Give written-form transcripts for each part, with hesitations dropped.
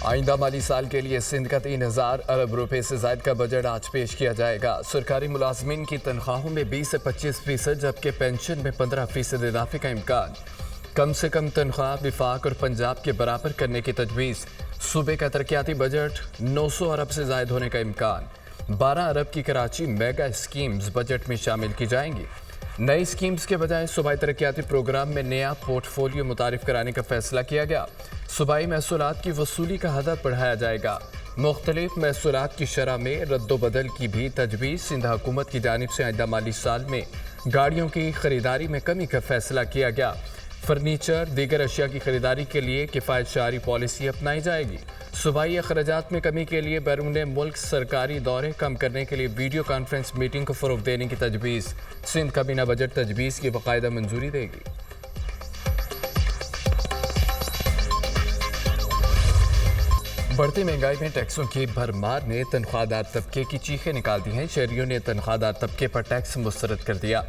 आइंदा माली साल के लिए सिंध का 3,000 अरब रुपए से ज्यादा का बजट आज पेश किया जाएगा। सरकारी मुलाजमीन की तनख्वाहों में 20 से 25% जबकि पेंशन में 15% इजाफे का इम्कान। कम से कम तनख्वाह विफाक और पंजाब के बराबर करने की तजवीज़। सूबे का तरक्याती बजट 900 अरब से ज्यादा होने का इम्कान। 12 अरब की कराची मेगा स्कीम्स बजट में शामिल की जाएंगी। नई स्कीम्स के बजाय सूबाई तरक्याती प्रोग्राम में नया पोर्टफोलियो मुतारिफ कराने का फैसला किया गया। सूबाई महसूलात की वसूली का हदफ बढ़ाया जाएगा। मुख्तलिफ महसूलात की शरह में रद्दोबदल की भी तजवीज़। सिंध हुकूमत की जानिब से आइंदा माली साल में गाड़ियों की खरीदारी में कमी का फैसला किया गया। फर्नीचर दीगर अशिया की खरीदारी के लिए किफ़ायत शारी पॉलिसी अपनाई जाएगी। सूबाई अखराजात में कमी के लिए बैरून मुल्क सरकारी दौरे कम करने के लिए वीडियो कॉन्फ्रेंस मीटिंग को फ़रोग़ देने की तजवीज़। सिंध काबीना बजट तजवीज़ की बाकायदा मंजूरी देगी। बढ़ती महंगाई में टैक्सों की भरमार ने तनख्वाहदार तबके की चीखें निकाल दी हैं। शहरियों ने तनख्वाहदार तबके पर टैक्स मुस्तरद कर दिया।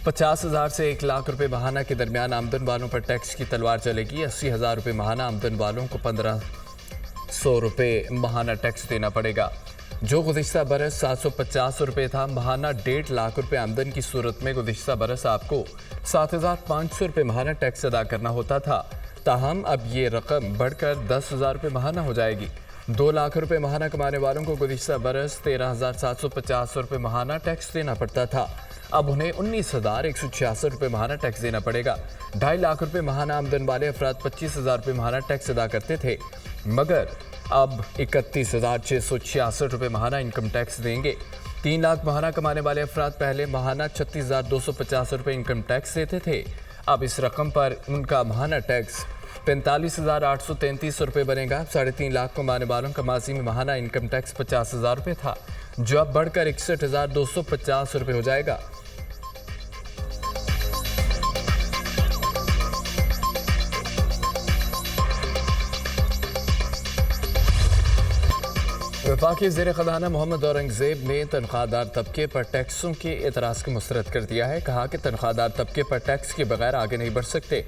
50,000 से 1 लाख रुपए माहाना के दरमियान आमदन वालों पर टैक्स की तलवार चलेगी। 80,000 रुपए माहाना आमदन वालों को 1,500 रुपए माहाना टैक्स देना पड़ेगा, जो गुज़िश्ता बरस 750 रुपए था। माहाना 1.5 लाख रुपए आमदन की सूरत में गुज़िश्ता बरस आपको 7,500 रुपए माहाना टैक्स अदा करना होता था। ताहम अब ये रकम बढ़कर 10,000 रुपए माहाना हो जाएगी। 2 लाख रुपए माहाना कमाने वालों को गुज़िश्ता बरस 13,750 रुपए माहाना टैक्स देना पड़ता था। अब उन्हें 19,166 रुपए माहाना टैक्स देना पड़ेगा। 2.5 लाख रुपए माहाना आमदन वाले अफराद 25,000 रुपए माहाना टैक्स अदा करते थे, मगर अब 31,666 रुपए माहाना इनकम टैक्स देंगे। 3 लाख माहाना कमाने वाले अफराद पहले माहाना 36,250 रुपए इनकम टैक्स देते थे। अब इस रकम पर उनका माहाना टैक्स 45,833 रुपए बनेगा। 3.5 लाख कमाने वालों का माजी में माहाना इनकम टैक्स 50,000 रुपए था, जो अब बढ़कर 61,250 रुपए हो जाएगा। वफाकी ज़ेर ख़ज़ाना मोहम्मद औरंगज़ेब ने तनख्वाहदार तबके पर टैक्सों के एतराज़ को मुस्तरद कर दिया है। कहा कि तनख्वाहदार तबके पर टैक्स के बगैर आगे नहीं बढ़ सकते।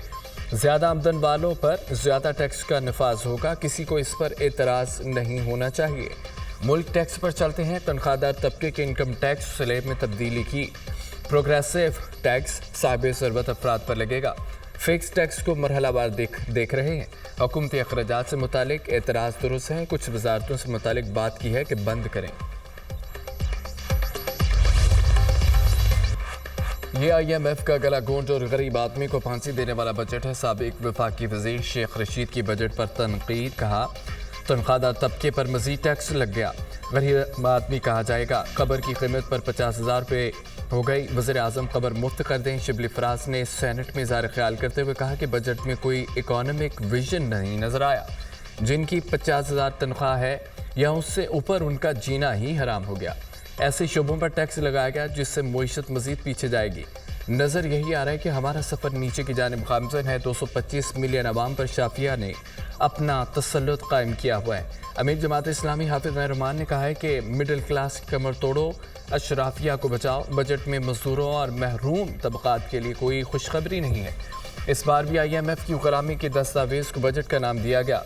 ज़्यादा आमदन वालों पर ज़्यादा टैक्स का नफाज होगा, किसी को इस पर एतराज़ नहीं होना चाहिए। मुल्क टैक्स पर चलते हैं। तनख्वाहदार तबके के इनकम टैक्स स्लैब में तब्दीली की। प्रोग्रेसिव टैक्स साहिब सरबत अफराद पर लगेगा। फिक्स टैक्स को मरहलावार देख रहे हैं। हुकूमती अखराजात से मुतालिक एतराज़ दुरुस्त है। कुछ वजारतों से मुतालिक बात की है कि बंद करें। ये IMF का गला घोंट और गरीब आदमी को फांसी देने वाला बजट है। साबिक वफाकी वजीर शेख रशीद की बजट पर तनकीद। कहा तनख्वाहदार तबके पर मजीद टैक्स लग गया, गरीब आदमी कहा जाएगा। कब्र की कीमत पर 50,000 रुपये हो गई। वज़ीर आज़म कब्र मुफ्त कर दें। शिबली फराज ने सेनेट में इज़हार ख्याल करते हुए कहा कि बजट में कोई इकोनॉमिक विजन नहीं नजर आया। जिनकी 50,000 तनख्वाह है या उससे ऊपर उनका जीना ही हराम हो गया। ऐसे शोबों पर टैक्स लगाया गया जिससे मुईशत मजीद पीछे जाएगी। नज़र यही आ रहा है कि हमारा सफ़र नीचे की जानिब गामज़न है। 225 मिलियन आवाम पर शाफिया ने अपना तसल्लुत कायम किया हुआ है। अमीर जमात इस्लामी हाफिज़ रहमान ने कहा है कि मिडिल क्लास की कमर तोड़ो, अशराफिया को बचाओ। बजट में मजदूरों और महरूम तबकात के लिए कोई खुशखबरी नहीं है। इस बार भी IMF की गुलामी के दस्तावेज़ को बजट का नाम दिया गया।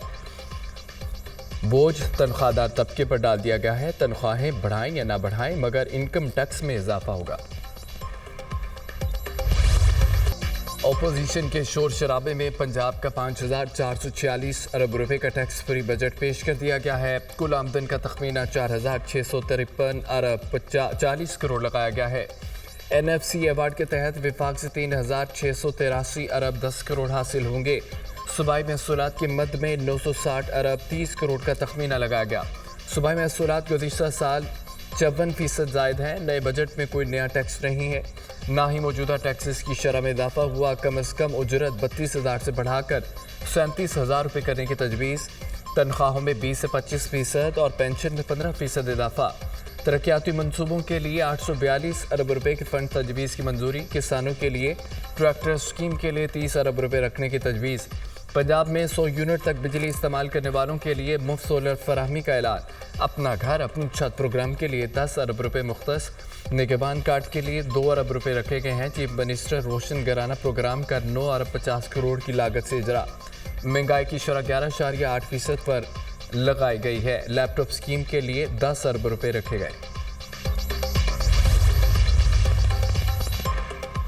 बोझ तनख्वाहदार तबके पर डाल दिया गया है। तनख्वाहें बढ़ाएं या ना बढ़ाएं, मगर इनकम टैक्स में इजाफा होगा। अपोजिशन के शोर शराबे में पंजाब का 5,446 अरब रुपए का टैक्स फ्री बजट पेश कर दिया गया है। कुल आमदन का तखमीना 4,653 अरब 40 करोड़ लगाया गया है। NFC अवार्ड के तहत विफाक से 3,683 अरब 10 करोड़ हासिल होंगे। सूबाई महसूलात की मद में 960 अरब 30 करोड़ का तखमीना लगाया गया। सूबाई महसूलात गुज़िश्ता साल 54% जायद है। नए बजट में कोई नया टैक्स नहीं है, ना ही मौजूदा टैक्सेस की शरह में इजाफा हुआ। कम अज़ कम उजरत 32,000 से बढ़ाकर 37,000 रुपये करने की तजवीज़। तनख्वाहों में 20 से 25% और पेंशन में 15% इजाफा। तरक्याती मनसूबों के लिए 842 अरब रुपये के फंड तजवीज़ की मंजूरी। किसानों के लिए ट्रैक्टर स्कीम के लिए 30 अरब रुपये रखने की तजवीज़। पंजाब में 100 यूनिट तक बिजली इस्तेमाल करने वालों के लिए मुफ्त सोलर फराहमी का ऐलान। अपना घर अपनी छत प्रोग्राम के लिए 10 अरब रुपये मुख्तस। निगहबान कार्ड के लिए 2 अरब रुपये रखे गए हैं। चीफ मिनिस्टर रोशन घराना प्रोग्राम का 9 अरब 50 करोड़ की लागत से इजरा। महंगाई की शरह 11.8% पर लगाई गई है। लैपटॉप स्कीम के लिए 10 अरब रुपए रखे गए।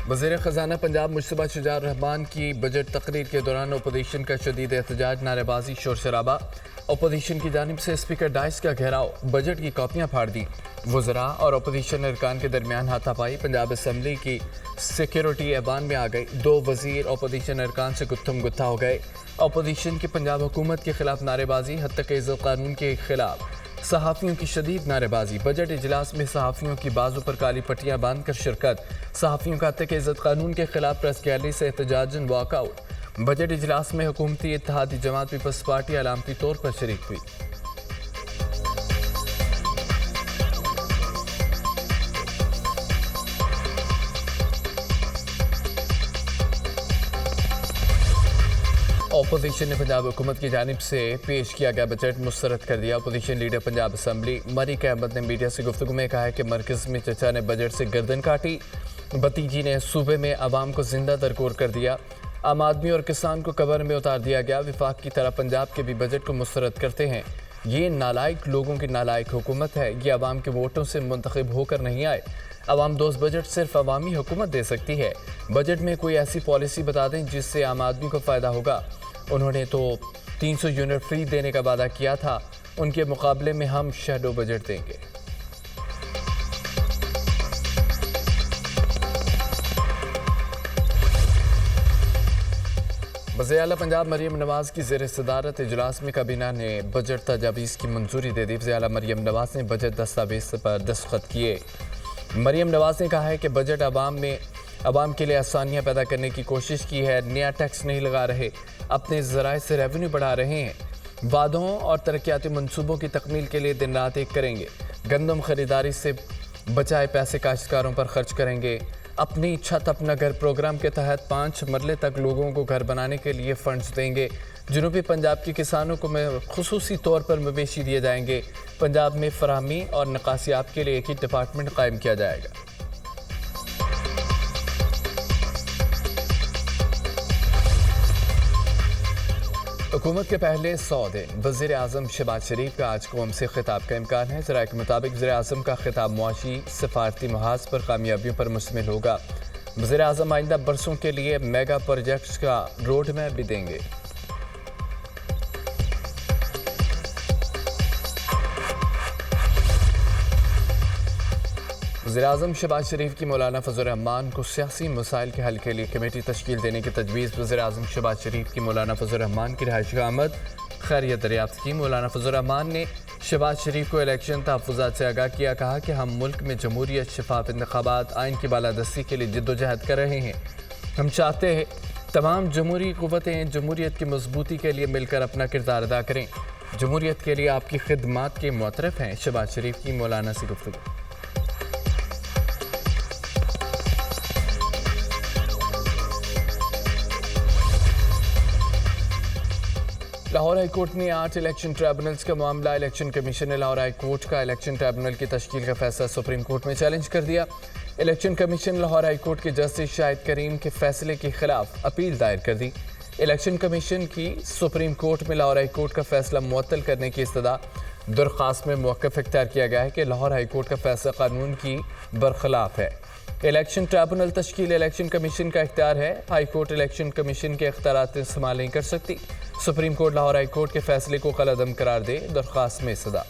वज़ीर ख़जाना पंजाब मुश्तबा शुजाउर रहमान की बजट तकरीर के दौरान अपोजिशन का शदीद एहतजाज, नारेबाजी, शोर शराबा। अपोजिशन की जानिब से स्पीकर डाइस का घेराव, बजट की कॉपियाँ फाड़ दी। वज़रा और अपोजिशन अरकान के दरमियान हाथापाई। पंजाब असम्बली की सिक्योरिटी ऐवान में आ गई। 2 वज़ीर अपोजिशन अरकान से गुत्थम गुत्था हो गए। अपोजिशन की पंजाब हुकूमत के खिलाफ नारेबाजी, हद तक इज़्ज़त कानून के खिलाफ सहाफ़ियों की शदीद नारेबाजी। बजट इजलास में सहाफ़ियों की बाजू पर काली पट्टियाँ बांध कर शिरकत। सहाफ़ियों का हद तक इज़्ज़त कानून के खिलाफ प्रेस गैलरी से एहतजाजन वॉकआउट। बजट इजलास में हुकूमती इत्तेहादी जमात पीपल्स पार्टी अलामती तौर पर शरीक हुई। अपोजिशन ने पंजाब हुकूमत की जानिब से पेश किया गया बजट मुस्तरद कर दिया। Opposition leader Punjab assembly Malik Ahmad ने मीडिया से गुफ्तगू में कहा है कि मरकज़ में चचा ने बजट से गर्दन काटी, भतीजी ने सूबे में आवाम को जिंदा दरकोर कर दिया, आम आदमी और किसान को कब्र में उतार दिया गया। विफाक की तरह पंजाब के भी बजट को मुस्तरद करते हैं। ये नालायक लोगों की नालायक हुकूमत है। ये आवाम के वोटों से मुंतखब होकर नहीं आए। आवाम दोस्त बजट सिर्फ अवामी हुकूमत दे सकती है। बजट में कोई ऐसी पॉलिसी बता दें जिससे आम आदमी को फ़ायदा होगा। उन्होंने तो 300 यूनिट फ्री देने का वादा किया था, उनके मुकाबले में हम शैडो बजट देंगे। वज़ीर आला पंजाब मरियम नवाज की ज़ेर सदारत इजलास में काबीना ने बजट तजावीज़ की मंजूरी दे दी। वज़ीर आला मरियम नवाज ने बजट दस्तावेज़ पर दस्तखत किए। मरियम नवाज ने कहा है कि बजट आवाम के लिए आसानियाँ पैदा करने की कोशिश की है। नया टैक्स नहीं लगा रहे, अपने ज़राए से रेवेन्यू बढ़ा रहे हैं। वादों और तरक्याती मंसूबों की तकमील के लिए दिन रात एक करेंगे। गंदम खरीदारी से बचाए पैसे काश्तकारों पर खर्च करेंगे। अपनी छत अपना घर प्रोग्राम के तहत 5 मरले तक लोगों को घर बनाने के लिए फंड्स देंगे। जनूबी पंजाब के किसानों को खुसूसी तौर पर मवेशी दिए जाएंगे। पंजाब में फराहमी और नकासियाब के लिए एक ही डिपार्टमेंट कायम किया जाएगा। हुकूमत के पहले 100 दिन वज़ीर आज़म शहबाज शरीफ का आज कौम से खिताब का इम्कान है। ज़राए के मुताबिक वज़ीर आज़म का खिताब मुआशी सफारती महाज पर कामयाबियों पर मुश्तमिल होगा। वज़ीर आज़म आइंदा बरसों के लिए मेगा प्रोजेक्ट्स का रोड मैप भी देंगे। वज़ीर आज़म शहबाज शरीफ की मौलाना फजल रहमान को सियासी मसाइल के हल के लिए कमेटी तश्कील देने की तजवीज़। वज़ीर आज़म शहबाज शरीफ की मौलाना फजल रहमान की रिहाइश का आमद, खैरियत दरियाफ्त की। मौलाना फजल रहमान ने शहबाज शरीफ को इलेक्शन तहफ़्फ़ुज़ात से आगाह किया। कहा कि हम मुल्क में जमहूरियत, शफाफ इंतखाबात, आइन की बालादस्ती के लिए जिद्दोजहद कर रहे हैं। हम चाहते हैं तमाम जमहूरी क़ुव्वतें जमहूरियत की मजबूती के लिए मिलकर अपना किरदार अदा करें। जमहूरियत के लिए आपकी खिदमात के मुतरफ़ हैं। शहबाज शरीफ की मौलाना से गुफ्तगू। लाहौर हाई कोर्ट ने 8 इलेक्शन ट्रिब्यूनल्स का मामला। इलेक्शन कमीशन ने लाहौर हाई कोर्ट का इलेक्शन ट्रिब्यूनल की तश्कील का फैसला सुप्रीम कोर्ट में चैलेंज कर दिया। Election commission Lahore high court के जस्टिस शाहिद करीम के फैसले के खिलाफ अपील दायर कर दी। इलेक्शन कमीशन की सुप्रीम कोर्ट में लाहौर हाई कोर्ट का फैसला मुअत्तल करने की इस्तदा। दरख्वास्त में मौक़िफ़ इख्तियार किया गया है कि लाहौर हाई कोर्ट का फैसला कानून की बरखिलाफ है। इलेक्शन ट्रिब्यूनल तश्कील इलेक्शन कमीशन का इख्तियार है। हाई कोर्ट इलेक्शन कमीशन के इख्तियारात इस्तेमाल नहीं कर सकती। Supreme court Lahore high court के फैसले को कलअदम करार दे। दरख्वास्त में सदा।